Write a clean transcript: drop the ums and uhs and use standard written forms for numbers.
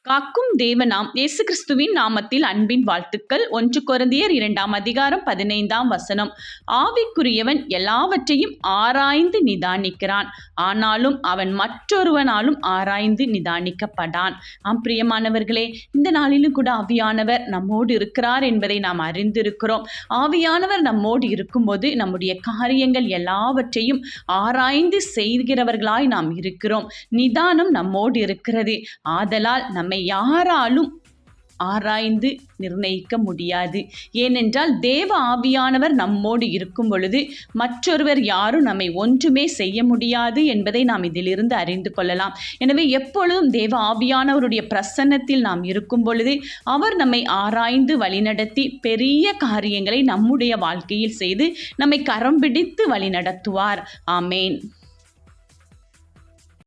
காக்கும் தேவனாம் இயேசு கிறிஸ்துவின் நாமத்தில் அன்பின் வாழ்த்துக்கள். 1 கொரிந்தியர் 2ஆம் அதிகாரம் 15ஆம் வசனம். ஆவிக்குரியவன் எல்லாவற்றையும் ஆராய்ந்து நிதானிக்கிறான், ஆனாலும் அவன் மற்றொருவனாலும் ஆராய்ந்து நிதானிக்கப்படான். பிரியமானவர்களே, இந்த நாளிலும் கூட ஆவியானவர் நம்மோடு இருக்கிறார் என்பதை நாம் அறிந்திருக்கிறோம். ஆவியானவர் நம்மோடு இருக்கும்போது நம்முடைய காரியங்கள் எல்லாவற்றையும் ஆராய்ந்து செய்கிறவர்களாய் நாம் இருக்கிறோம். நிதானம் நம்மோடு இருக்கிறது. ஆதலால் நம்மை யாராலும் ஆராய்ந்து நிர்ணயிக்க முடியாது. ஏனென்றால் தேவ ஆவியானவர் நம்மோடு இருக்கும் பொழுது மற்றொருவர் யாரும் நம்மை ஒன்றுமே செய்ய முடியாது என்பதை நாம் இதிலிருந்து அறிந்து கொள்ளலாம். எனவே எப்பொழுதும் தேவ ஆவியானவருடைய பிரசன்னத்தில் நாம் இருக்கும் பொழுது அவர் நம்மை ஆராய்ந்து வழிநடத்தி பெரிய காரியங்களை நம்முடைய வாழ்க்கையில் செய்து நம்மை கரம் பிடித்து வழிநடத்துவார். ஆமேன்.